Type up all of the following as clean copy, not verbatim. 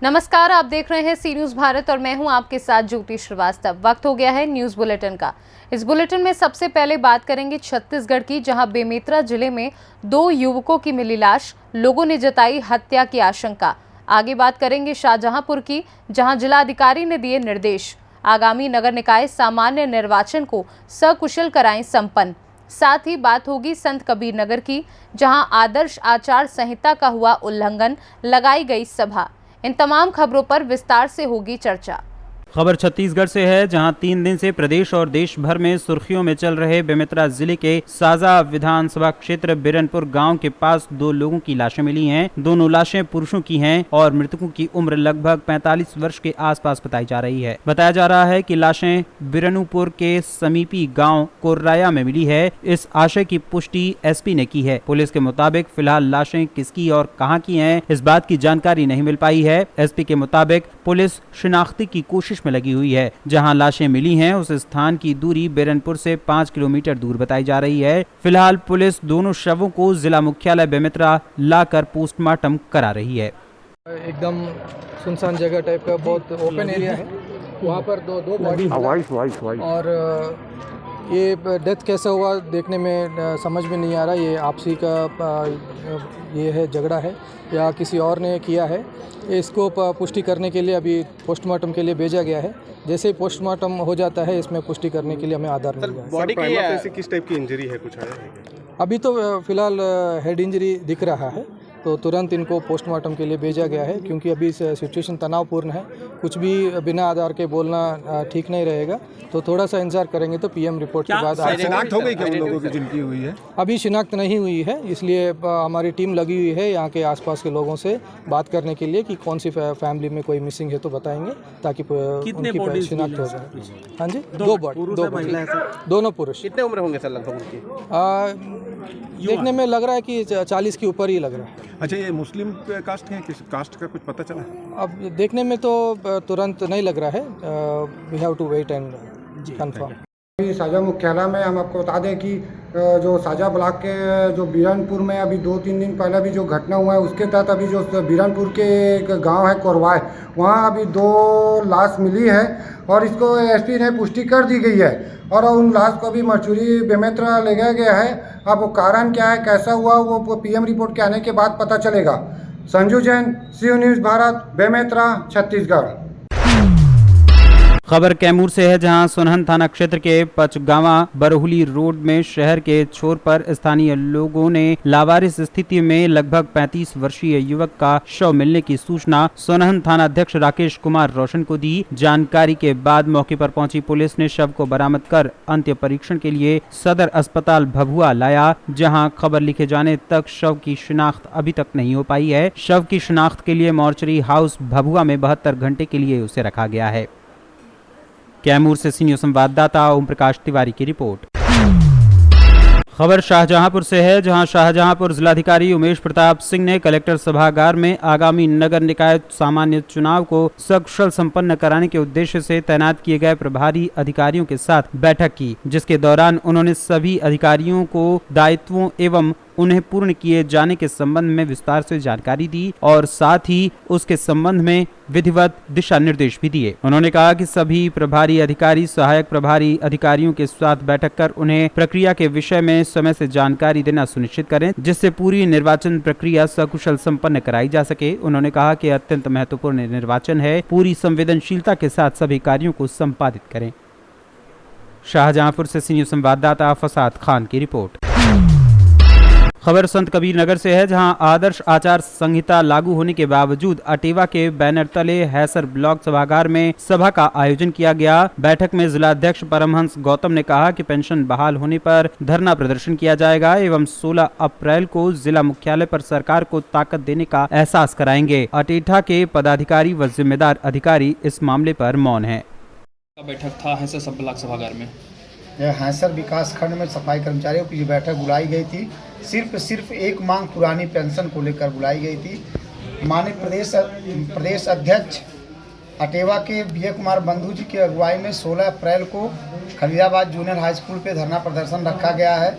नमस्कार, आप देख रहे हैं सी न्यूज भारत और मैं हूं आपके साथ ज्योति श्रीवास्तव। वक्त हो गया है न्यूज बुलेटिन का। इस बुलेटिन में सबसे पहले बात करेंगे छत्तीसगढ़ की, जहां बेमेतरा जिले में 2 युवकों की मिली लाश, लोगों ने जताई हत्या की आशंका। आगे बात करेंगे शाहजहांपुर की, जहां जिलाधिकारी ने दिए निर्देश, आगामी नगर निकाय सामान्य निर्वाचन को सकुशल कराएं संपन्न। साथ ही बात होगी संत कबीर नगर की, जहां आदर्श आचार संहिता का हुआ उल्लंघन, लगाई गई सभा। इन तमाम खबरों पर विस्तार से होगी चर्चा। खबर छत्तीसगढ़ से है, जहां 3 दिन से प्रदेश और देश भर में सुर्खियों में चल रहे बेमेतरा जिले के साजा विधानसभा क्षेत्र बिरनपुर गांव के पास 2 लोगों की लाशें मिली हैं। दोनों लाशें पुरुषों की हैं और मृतकों की उम्र लगभग 45 वर्ष के आसपास बताई जा रही है। बताया जा रहा है कि लाशें बिरनपुर के समीपी गांव कोर्राया में मिली है। इस आशय की पुष्टि एसपी ने की है। पुलिस के मुताबिक फिलहाल लाशें किसकी और कहां की हैं, इस बात की जानकारी नहीं मिल पाई है। एसपी के मुताबिक पुलिस शिनाख्ती की कोशिश में लगी हुई है। जहां लाशें मिली हैं उस स्थान की दूरी बिरनपुर से 5 किलोमीटर दूर बताई जा रही है। फिलहाल पुलिस दोनों शवों को जिला मुख्यालय बेमेतरा लाकर पोस्टमार्टम करा रही है। एकदम सुनसान जगह टाइप का बहुत ओपन एरिया है, वहाँ पर दो बॉडी और ये डेथ कैसा हुआ देखने में समझ में नहीं आ रहा। ये आपसी का ये है, झगड़ा है या किसी और ने किया है। इसको पुष्टि करने के लिए अभी पोस्टमार्टम के लिए भेजा गया है। जैसे ही पोस्टमार्टम हो जाता है इसमें पुष्टि करने के लिए हमें आधार मिल जाएगा। बॉडी की किस टाइप की इंजरी है, कुछ आया है? अभी तो फिलहाल हेड इंजरी दिख रहा है, तो तुरंत इनको पोस्टमार्टम के लिए भेजा गया है, क्योंकि अभी सिचुएशन तनावपूर्ण है। कुछ भी बिना आधार के बोलना ठीक नहीं रहेगा, तो थोड़ा सा इंतजार करेंगे तो पीएम रिपोर्ट के बाद शिनाख्त हो गई क्या उन लोगों की जिनकी हुई है? अभी शिनाख्त नहीं हुई है, इसलिए हमारी टीम लगी हुई है यहाँ के आसपास के लोगों से बात करने के लिए कि कौन सी फैमिली में कोई मिसिंग है तो बताएंगे, ताकि उनकी शिनाख्त हो जाए। हाँ जी, 2 बॉडी, दोनों पुरुष। कितने उम्र होंगे सर लगभग उनकी? देखने में लग रहा है कि 40 के ऊपर ही लग रहा है। अच्छा, ये मुस्लिम कास्ट है, किस कास्ट का कुछ पता चला? अब देखने में तो तुरंत नहीं लग रहा है। We have to wait and confirm. अभी साजा मुख्यालय में हम आपको बता दें कि जो साजा ब्लॉक के जो बिरनपुर में अभी 2-3 दिन पहले भी जो घटना हुआ है, उसके तहत अभी जो बिरनपुर के एक गांव है कोरवाय, वहाँ अभी 2 लाश मिली है और इसको एसपी ने पुष्टि कर दी गई है और उन लाश को भी मरचुरी बेमेतरा ले गया है। अब वो कारण क्या है, कैसा हुआ, वो पीएम रिपोर्ट के आने के बाद पता चलेगा। संजू जैन, सी न्यूज भारत, बेमेतरा, छत्तीसगढ़। खबर कैमूर से है, जहां सोनहन थाना क्षेत्र के पचगावा बरहुली रोड में शहर के छोर पर स्थानीय लोगों ने लावारिस स्थिति में लगभग 35 वर्षीय युवक का शव मिलने की सूचना सोनहन थाना अध्यक्ष राकेश कुमार रोशन को दी। जानकारी के बाद मौके पर पहुंची पुलिस ने शव को बरामद कर अंत्य परीक्षण के लिए सदर अस्पताल भभुआ लाया, जहां खबर लिखे जाने तक शव की शिनाख्त अभी तक नहीं हो पाई है। शव की शिनाख्त के लिए मोर्चरी हाउस भभुआ में 72 घंटे के लिए उसे रखा गया है। कैमूर से सीनियर संवाददाता ओम प्रकाश तिवारी की रिपोर्ट। खबर शाहजहांपुर से है, जहां शाहजहांपुर जिलाधिकारी उमेश प्रताप सिंह ने कलेक्टर सभागार में आगामी नगर निकाय सामान्य चुनाव को सकुशल संपन्न कराने के उद्देश्य से तैनात किए गए प्रभारी अधिकारियों के साथ बैठक की, जिसके दौरान उन्होंने सभी अधिकारियों को दायित्वों एवं उन्हें पूर्ण किए जाने के संबंध में विस्तार से जानकारी दी और साथ ही उसके संबंध में विधिवत दिशा निर्देश भी दिए। उन्होंने कहा कि सभी प्रभारी अधिकारी सहायक प्रभारी अधिकारियों के साथ बैठक कर उन्हें प्रक्रिया के विषय में समय से जानकारी देना सुनिश्चित करें, जिससे पूरी निर्वाचन प्रक्रिया सकुशल संपन्न कराई जा सके। उन्होंने कहा कि अत्यंत महत्वपूर्ण निर्वाचन है, पूरी संवेदनशीलता के साथ सभी कार्यों को संपादित करें। शाहजहांपुर से सीनियर संवाददाता फसाद खान की रिपोर्ट। खबर संत कबीर नगर से है, जहां आदर्श आचार संहिता लागू होने के बावजूद अटेवा के बैनर तले हैसर ब्लॉक सभागार में सभा का आयोजन किया गया। बैठक में जिलाध्यक्ष परमहंस गौतम ने कहा कि पेंशन बहाल होने पर धरना प्रदर्शन किया जाएगा एवं 16 अप्रैल को जिला मुख्यालय पर सरकार को ताकत देने का एहसास कराएंगे। अटेठा के पदाधिकारी व जिम्मेदार अधिकारी इस मामले पर मौन है। बैठक था हैसर सब ब्लॉक सभागार में, हैसर विकास खंड में सफाई कर्मचारियों की बैठक बुलाई गई थी। सिर्फ एक मांग पुरानी पेंशन को लेकर बुलाई गई थी। माननीय प्रदेश अध्यक्ष अटेवा के विजय कुमार बंधु जी की अगुवाई में 16 अप्रैल को खलीलाबाद जूनियर हाई स्कूल पे धरना प्रदर्शन रखा गया है।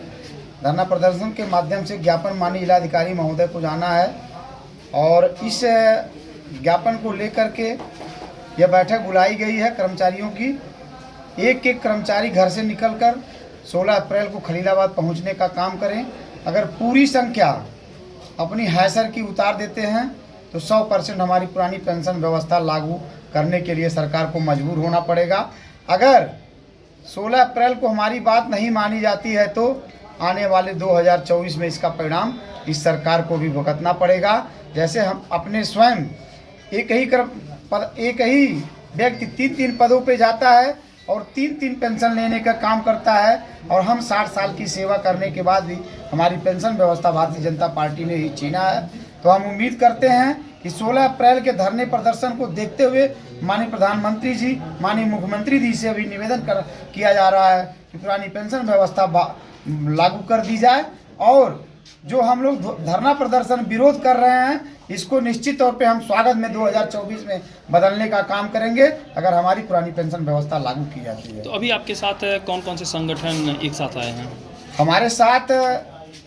धरना प्रदर्शन के माध्यम से ज्ञापन माननीय जिलाधिकारी महोदय को जाना है और इस ज्ञापन को लेकर के यह बैठक बुलाई गई है कर्मचारियों की। एक एक कर्मचारी घर से निकलकर 16 अप्रैल को खलीलाबाद पहुंचने का काम करें। अगर पूरी संख्या अपनी हैसर की उतार देते हैं तो 100% हमारी पुरानी पेंशन व्यवस्था लागू करने के लिए सरकार को मजबूर होना पड़ेगा। अगर 16 अप्रैल को हमारी बात नहीं मानी जाती है तो आने वाले 2024 में इसका परिणाम इस सरकार को भी भुगतना पड़ेगा। जैसे हम अपने स्वयं एक ही व्यक्ति 3 पदों पे जाता है और 3 पेंशन लेने का काम करता है, और हम 60 साल की सेवा करने के बाद भी हमारी पेंशन व्यवस्था भारतीय जनता पार्टी ने ही छीना है। तो हम उम्मीद करते हैं कि 16 अप्रैल के धरने प्रदर्शन को देखते हुए माननीय प्रधानमंत्री जी, माननीय मुख्यमंत्री जी से अभी निवेदन किया जा रहा है कि पुरानी पेंशन व्यवस्था लागू कर दी जाए, और जो हम लोग धरना प्रदर्शन विरोध कर रहे हैं इसको निश्चित तौर पे हम स्वागत में 2024 में बदलने का काम करेंगे अगर हमारी पुरानी पेंशन व्यवस्था लागू की जाती है। तो अभी आपके साथ कौन कौन से संगठन एक साथ आए हैं? हमारे साथ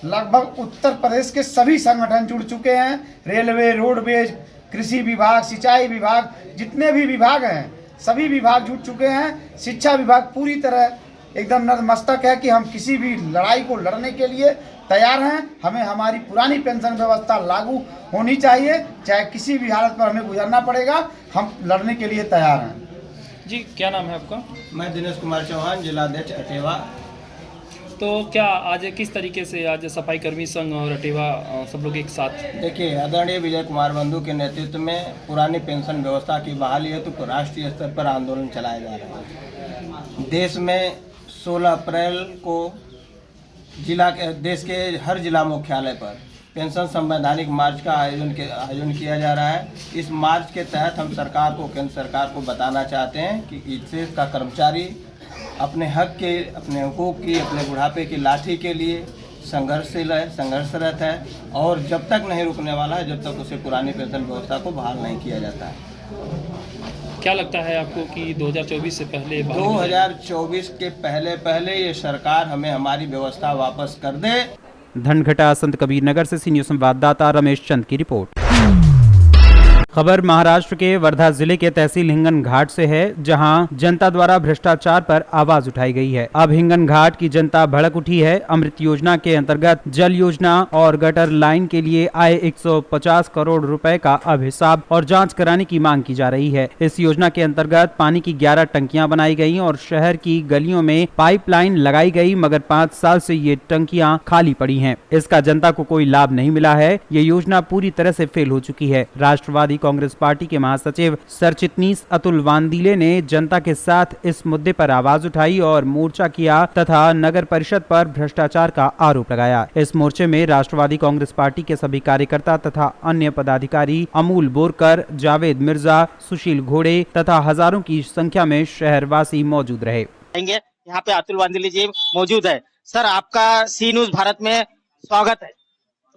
लगभग उत्तर प्रदेश के सभी संगठन जुड़ चुके हैं। रेलवे, रोडवेज, कृषि विभाग, सिंचाई विभाग, जितने भी विभाग हैं सभी विभाग जुट चुके हैं। शिक्षा विभाग पूरी तरह एकदम नतमस्तक है कि हम किसी भी लड़ाई को लड़ने के लिए तैयार हैं। हमें हमारी पुरानी पेंशन व्यवस्था लागू होनी चाहिए, चाहे किसी भी हालत पर हमें गुजरना पड़ेगा, हम लड़ने के लिए तैयार हैं। जी, क्या नाम है आपका? मैं दिनेश कुमार चौहान, जिलाध्यक्ष अटेवा। तो क्या आज किस तरीके से आज सफाई कर्मी संघ और अटेवा सब लोग एक साथ? देखिए, आदरणीय विजय कुमार बंधु के नेतृत्व में पुरानी पेंशन व्यवस्था की बहाली हेतु तो राष्ट्रीय स्तर पर आंदोलन चलाया जा रहा है। देश में 16 अप्रैल को देश के हर जिला मुख्यालय पर पेंशन संवैधानिक मार्च का आयोजन किया जा रहा है। इस मार्च के तहत हम सरकार को, केंद्र सरकार को बताना चाहते हैं कि इससे का कर्मचारी अपने हक के, अपने हुकूक की, अपने बुढ़ापे की लाठी के लिए संघर्षशील है, संघर्षरत है, और जब तक नहीं रुकने वाला है जब तक उसे पुरानी पेंशन व्यवस्था को बहाल नहीं किया जाता है। क्या लगता है आपको कि 2024 से पहले 2024 के पहले ये सरकार हमें हमारी व्यवस्था वापस कर दे। धनघटा संत कबीर नगर से सीनियर संवाददाता रमेश चंद की रिपोर्ट। खबर महाराष्ट्र के वर्धा जिले के तहसील हिंगन घाट से है, जहां जनता द्वारा भ्रष्टाचार पर आवाज उठाई गई है। अब हिंगन घाट की जनता भड़क उठी है। अमृत योजना के अंतर्गत जल योजना और गटर लाइन के लिए आए 150 करोड़ रुपए का अब हिसाब और जांच कराने की मांग की जा रही है। इस योजना के अंतर्गत पानी की 11 टंकियां बनाई गई और शहर की गलियों में पाइपलाइन लगाई गई, मगर 5 साल से ये टंकियां खाली पड़ी हैं। इसका जनता को कोई लाभ नहीं मिला है। ये योजना पूरी तरह से फेल हो चुकी है। राष्ट्रवादी कांग्रेस पार्टी के महासचिव सरचिटनीस अतुल वांदिले ने जनता के साथ इस मुद्दे पर आवाज उठाई और मोर्चा किया तथा नगर परिषद पर भ्रष्टाचार का आरोप लगाया। इस मोर्चे में राष्ट्रवादी कांग्रेस पार्टी के सभी कार्यकर्ता तथा अन्य पदाधिकारी, अमूल बोरकर, जावेद मिर्जा, सुशील घोड़े तथा हजारों की संख्या में शहरवासी मौजूद रहे। यहाँ पे अतुल वांदिले जी मौजूद है। सर, आपका सी न्यूज भारत में स्वागत है।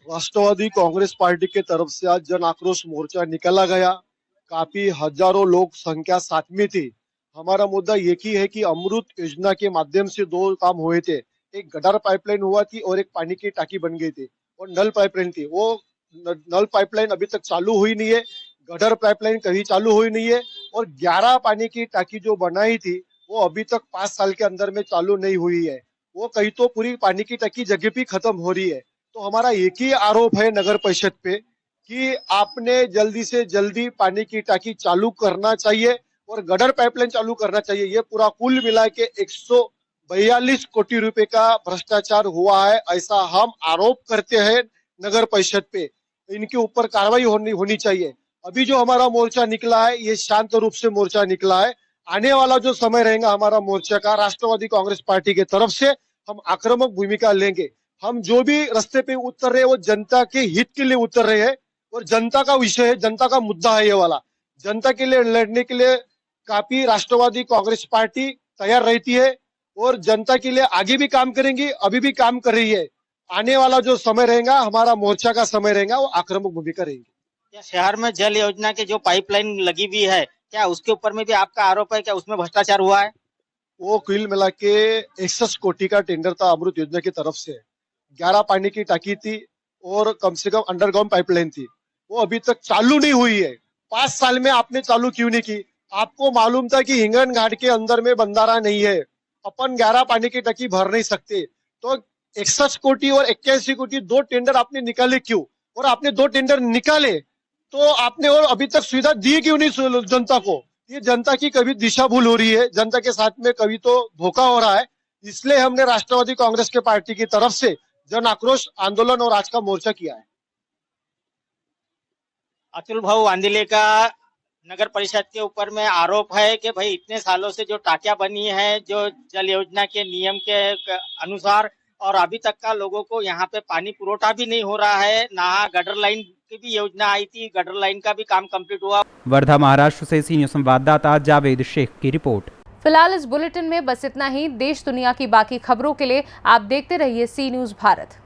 राष्ट्रवादी कांग्रेस पार्टी के तरफ से आज जन आक्रोश मोर्चा निकाला गया। काफी हजारों लोग संख्या साथ में थी। हमारा मुद्दा एक ही है कि अमृत योजना के माध्यम से 2 काम हुए थे। एक गटर पाइपलाइन हुआ थी और एक पानी की टाकी बन गई थी और नल पाइपलाइन थी। वो नल पाइपलाइन अभी तक चालू हुई नहीं है, गटर पाइपलाइन कभी चालू हुई नहीं है, और 11 पानी की टाकी जो बनाई थी वो अभी तक 5 साल के अंदर में चालू नहीं हुई है। वो कहीं तो पूरी पानी की टाकी जगह पे खत्म हो रही है। तो हमारा एक ही आरोप है नगर परिषद पे कि आपने जल्दी से जल्दी पानी की टाकी चालू करना चाहिए और गटर पाइपलाइन चालू करना चाहिए। ये पूरा कुल मिला के 142 कोटी रुपए का भ्रष्टाचार हुआ है, ऐसा हम आरोप करते हैं नगर परिषद पे। इनके ऊपर कार्रवाई होनी चाहिए। अभी जो हमारा मोर्चा निकला है ये शांत रूप से मोर्चा निकला है। आने वाला जो समय रहेगा हमारा मोर्चा का, राष्ट्रवादी कांग्रेस पार्टी की तरफ से हम आक्रामक भूमिका लेंगे। हम जो भी रास्ते पे उतर रहे हैं वो जनता के हित के लिए उतर रहे हैं और जनता का विषय है, जनता का मुद्दा है ये वाला। जनता के लिए लड़ने के लिए काफी राष्ट्रवादी कांग्रेस पार्टी तैयार रहती है और जनता के लिए आगे भी काम करेंगी, अभी भी काम कर रही है। आने वाला जो समय रहेगा हमारा मोर्चा का समय रहेगा, वो आक्रामक भूमिका रहेगी। शहर में जल योजना के जो पाइपलाइन लगी हुई है, क्या उसके ऊपर में भी आपका आरोप है, क्या उसमें भ्रष्टाचार हुआ है? वो कुल मिला के 61 कोटी का टेंडर था अमृत योजना की तरफ से। 11 पानी की टाकी थी और कम से कम अंडरग्राउंड पाइपलाइन थी, वो अभी तक चालू नहीं हुई है। 5 साल में आपने चालू क्यों नहीं की? आपको मालूम था कि हिंगन घाट के अंदर में बंधारा नहीं है, अपन 11 पानी की टंकी भर नहीं सकते, तो 61 कोटी और 81 कोटी 2 टेंडर आपने निकाले क्यों? और आपने 2 टेंडर निकाले तो आपने और अभी तक सुविधा दी क्यों नहीं जनता को? ये जनता की कभी दिशा भूल हो रही है, जनता के साथ में कभी तो धोखा हो रहा है। इसलिए हमने राष्ट्रवादी कांग्रेस के पार्टी की तरफ से जन आक्रोश आंदोलन और आज का मोर्चा किया है। अतुल भाऊ वांदिले का नगर परिषद के ऊपर में आरोप है कि भाई इतने सालों से जो टाकियां बनी है जो जल योजना के नियम के अनुसार, और अभी तक का लोगों को यहाँ पे पानी पुरोठा भी नहीं हो रहा है, ना गटर लाइन की भी योजना आई थी, गटर लाइन का भी काम कंप्लीट हुआ। वर्धा महाराष्ट्र से सीनियर संवाददाता जावेद शेख की रिपोर्ट। फिलहाल इस बुलेटिन में बस इतना ही। देश दुनिया की बाकी खबरों के लिए आप देखते रहिए सी न्यूज़ भारत।